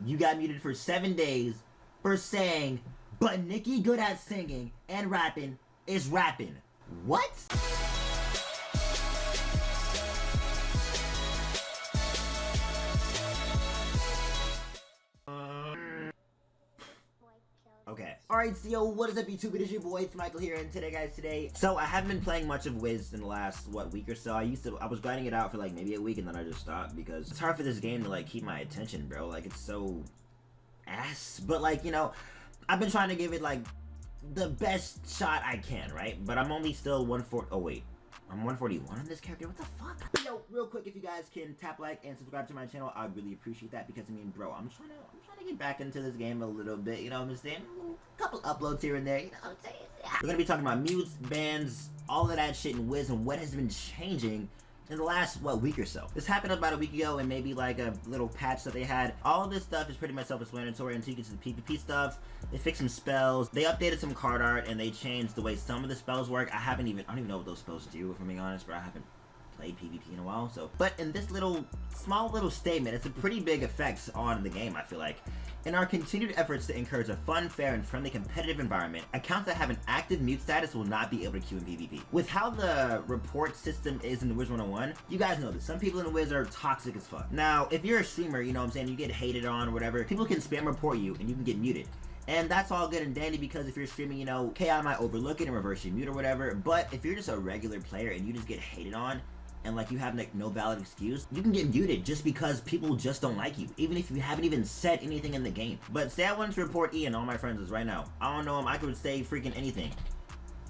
You got muted for 7 days for saying, but Nikki good at singing and rapping is rapping. What? Okay. Alright, so what is up YouTube? It is your boy, Itsmichaelowl here, and today, so I haven't been playing much of Wiz in the last, week or so. I was grinding it out for like maybe a week and then I just stopped because it's hard for this game to like keep my attention, bro. Like, it's so ass. But like, you know, I've been trying to give it like the best shot I can, right? But I'm only still 140, oh wait. I'm 141 on this character, what the fuck? But yo, real quick, if you guys can tap like and subscribe to my channel, I'd really appreciate that because I mean, bro, I'm trying to get back into this game a little bit, you know what I'm saying? A couple uploads here and there, you know what I'm saying? Yeah. We're gonna be talking about mutes, bans, all of that shit in Wiz and what has been changing in the last, week or so. This happened about a week ago and maybe like a little patch that they had. All of this stuff is pretty much self-explanatory until you get to the PvP stuff. They fixed some spells, they updated some card art, and they changed the way some of the spells work. I don't even know what those spells do, if I'm being honest, but I haven't played PvP in a while, so. But in this small little statement, it's a pretty big effects on the game, I feel like. In our continued efforts to encourage a fun, fair, and friendly competitive environment, accounts that have an active mute status will not be able to queue in PvP. With how the report system is in the Wizard101, you guys know this, some people in the Wiz are toxic as fuck. Now, if you're a streamer, you know what I'm saying, you get hated on or whatever, people can spam report you and you can get muted. And that's all good and dandy because if you're streaming, you know, KI might overlook it and reverse your mute or whatever, but if you're just a regular player and you just get hated on, and like you have like no valid excuse, you can get muted just because people just don't like you, even if you haven't even said anything in the game. But say I wanted to report Ian, all my friends is right now. I don't know him, I could say freaking anything.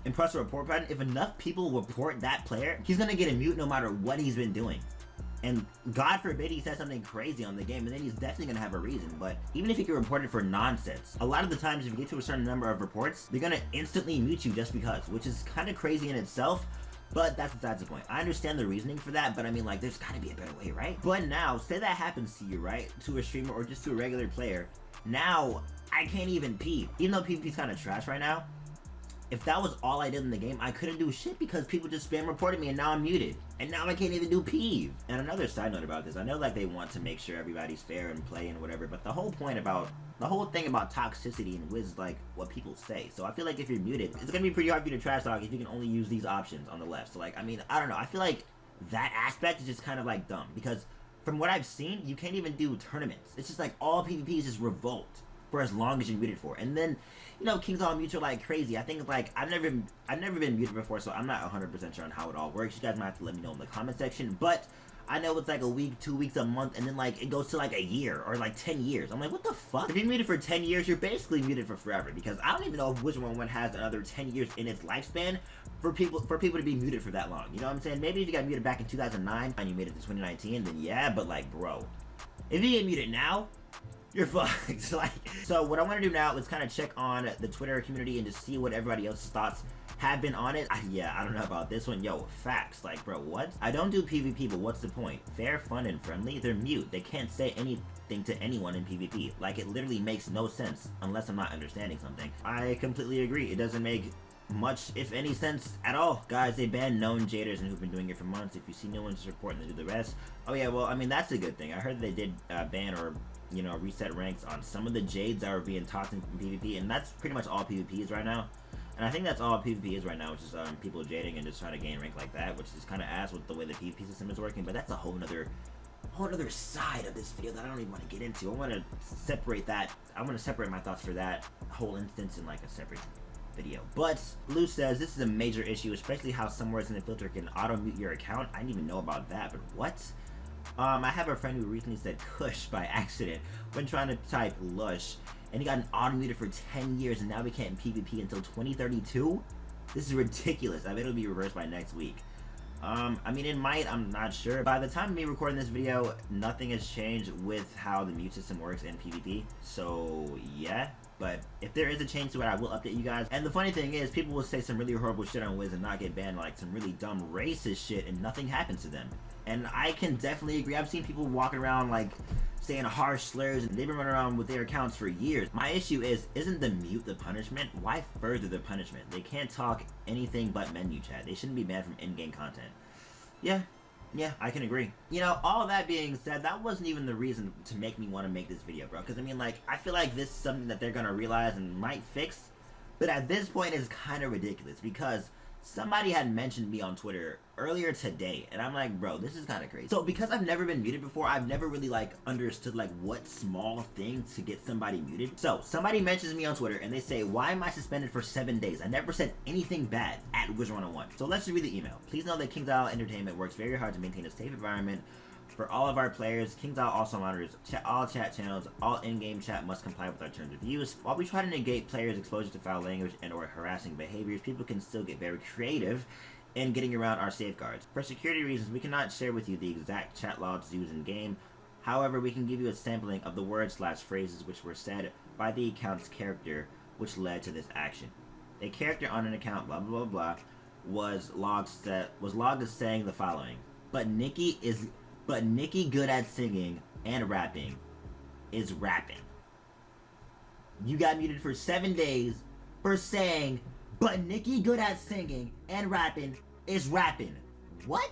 And press the report button, if enough people report that player, he's gonna get a mute no matter what he's been doing. And God forbid he says something crazy on the game, and then he's definitely gonna have a reason. But even if you get reported for nonsense, a lot of the times if you get to a certain number of reports, they're gonna instantly mute you just because, which is kind of crazy in itself. But that's besides the point. I understand the reasoning for that, but I mean, like, there's gotta be a better way, right? But now, say that happens to you, right? To a streamer or just to a regular player. Now, I can't even peeve. Even though PvP's kind of trash right now, if that was all I did in the game, I couldn't do shit because people just spam reported me and now I'm muted. And now I can't even do peeve. And another side note about this, I know like they want to make sure everybody's fair and play and whatever, but the whole thing about toxicity in Wiz is like what people say. So I feel like if you're muted, it's gonna be pretty hard for you to trash talk if you can only use these options on the left. So like, I mean, I don't know. I feel like that aspect is just kind of like dumb because from what I've seen, you can't even do tournaments. It's just like all PvP is just revolt for as long as you're muted for. And then, you know, Kings all mute are like crazy. I think like I've never been muted before, so I'm not 100% sure on how it all works. You guys might have to let me know in the comment section, but I know it's like a week, 2 weeks, a month, and then like it goes to like a year or like 10 years. I'm like, what the fuck? If you're muted for 10 years, you're basically muted for forever because I don't even know if Wizard101 has another 10 years in its lifespan for people to be muted for that long. You know what I'm saying? Maybe if you got muted back in 2009 and you made it to 2019, then yeah, but like, bro, if you get muted now, you're fucked. Like, so what I want to do now is kind of check on the Twitter community and just see what everybody else's thoughts have been on it. Yeah, I don't know about this one. Yo, facts. Like, bro, what? I don't do PvP, but what's the point? Fair, fun, and friendly? They're mute. They can't say anything to anyone in PvP. Like, it literally makes no sense unless I'm not understanding something. I completely agree. It doesn't make much, if any, sense at all. Guys, they banned known jaders and who've been doing it for months. If you see no one, just report and they do the rest. Oh yeah, well, I mean, that's a good thing. I heard they did ban or, you know, reset ranks on some of the jades that were being tossed in PvP, and that's pretty much all PvP is right now. And I think that's all PvP is right now, which is people jading and just trying to gain rank like that, which is kind of ass with the way the PvP system is working. But that's a whole other side of this video that I don't even want to get into. I want to separate that. I want to separate my thoughts for that whole instance in like a separate video. But Blue says this is a major issue, especially how some words in the filter can auto mute your account. I didn't even know about that, but what? I have a friend who recently said Kush by accident when trying to type Lush, and he got an auto muted for 10 years, and now we can't PvP until 2032? This is ridiculous. I bet it'll be reversed by next week. I mean, it might, I'm not sure. By the time of me recording this video, nothing has changed with how the mute system works in PvP, so yeah. But if there is a change to it, I will update you guys. And the funny thing is, people will say some really horrible shit on Wiz and not get banned, like some really dumb racist shit, and nothing happens to them. And I can definitely agree. I've seen people walking around like saying harsh slurs, and they've been running around with their accounts for years. My issue is, isn't the mute the punishment? Why further the punishment? They can't talk anything but menu chat. They shouldn't be banned from in-game content. Yeah, Yeah, I can agree. You know, all that being said, that wasn't even the reason to make me want to make this video, bro. Because, I mean, like, I feel like this is something that they're going to realize and might fix. But at this point, it's kind of ridiculous. Because somebody had mentioned me on Twitter earlier today. And I'm like, bro, this is kind of crazy. So, because I've never been muted before, I've never really, like, understood, like, what small thing to get somebody muted. So, somebody mentions me on Twitter and they say, why am I suspended for 7 days? I never said anything bad at Wizard101. So, let's just read the email. Please know that Itsmichaelowl Entertainment works very hard to maintain a safe environment for all of our players. Itsmichaelowl also monitors all chat channels. All in-game chat must comply with our terms of use. While we try to negate players' exposure to foul language and or harassing behaviors, people can still get very creative in getting around our safeguards. For security reasons, we cannot share with you the exact chat logs used in-game. However, we can give you a sampling of the words/phrases which were said by the account's character which led to this action. A character on an account, blah blah blah blah, was logged as saying the following: But Nikki good at singing and rapping is rapping. You got muted for 7 days for saying, but Nikki good at singing and rapping is rapping. What?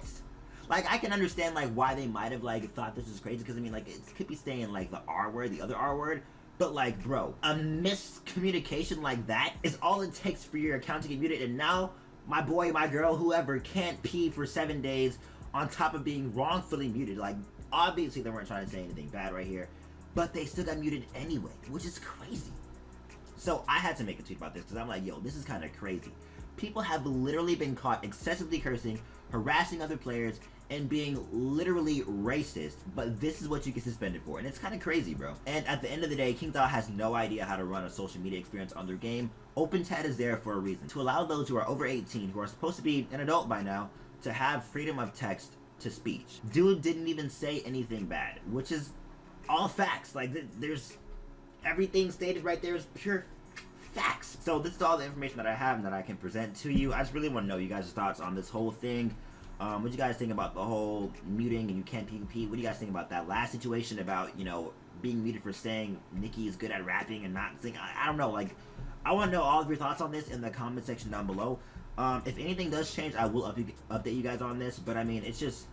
Like, I can understand, like, why they might have, like, thought this was crazy, because, I mean, like, it could be saying, like, the R word, the other R word, but, like, bro, a miscommunication like that is all it takes for your account to get muted, and now my boy, my girl, whoever can't pee for 7 days on top of being wrongfully muted. Like, obviously they weren't trying to say anything bad right here, but they still got muted anyway, which is crazy. So I had to make a tweet about this because I'm like, yo, this is kind of crazy. People have literally been caught excessively cursing, harassing other players, and being literally racist, but this is what you get suspended for, and it's kind of crazy, bro. And at the end of the day, Itsmichaelowl has no idea how to run a social media experience on their game. Open chat is there for a reason, to allow those who are over 18, who are supposed to be an adult by now, to have freedom of text to speech. Dude didn't even say anything bad, which is all facts. Like, there's everything stated right there is pure facts. So this is all the information that I have and that I can present to you. I just really want to know you guys' thoughts on this whole thing. What do you guys think about the whole muting and you can't PvP? What do you guys think about that last situation about, you know, being muted for saying Nikki is good at rapping and not singing? I don't know. Like, I want to know all of your thoughts on this in the comment section down below. If anything does change, I will update you guys on this. But I mean, it's just,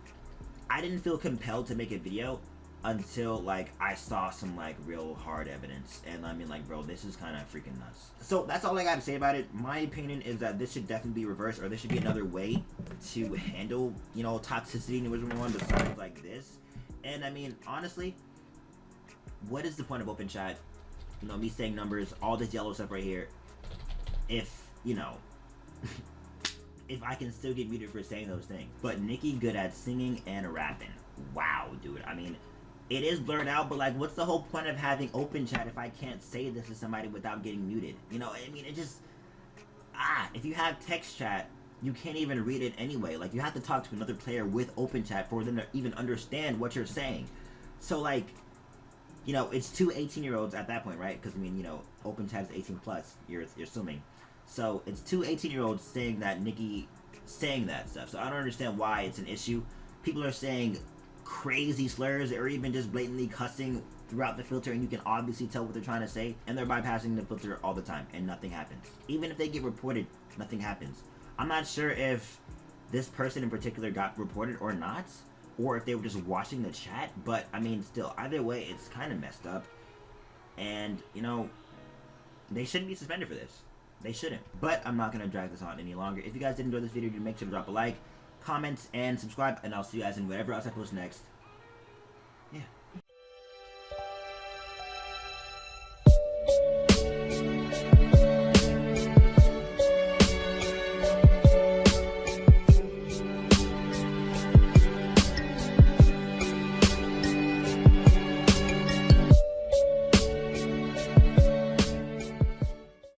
I didn't feel compelled to make a video until, like, I saw some, like, real hard evidence. And I mean, like, bro, this is kind of freaking nuts. So that's all I got to say about it. My opinion is that this should definitely be reversed, or there should be another way to handle, you know, toxicity in Wizard101 besides like this. And I mean, honestly, what is the point of open chat? You know, me saying numbers, all this yellow stuff right here, if, you know, if I can still get muted for saying those things. But Nikki good at singing and rapping. Wow, dude. I mean, it is blurred out, but, like, what's the whole point of having open chat if I can't say this to somebody without getting muted? You know, I mean, it just, if you have text chat, you can't even read it anyway. Like, you have to talk to another player with open chat for them to even understand what you're saying. So, like, you know, it's two 18-year-olds at that point, right? Because, I mean, you know, open chat is 18 plus, you're assuming. So, it's two 18-year-olds saying that Nikki saying that stuff. So, I don't understand why it's an issue. People are saying crazy slurs or even just blatantly cussing throughout the filter, and you can obviously tell what they're trying to say, and they're bypassing the filter all the time, and nothing happens. Even if they get reported, nothing happens. I'm not sure if this person in particular got reported or not, or if they were just watching the chat, but I mean, still, either way, it's kind of messed up, and, you know, they shouldn't be suspended for this. They shouldn't. But I'm not going to drag this on any longer. If you guys did enjoy this video, make sure to drop a like, comment, and subscribe, and I'll see you guys in whatever else I post next.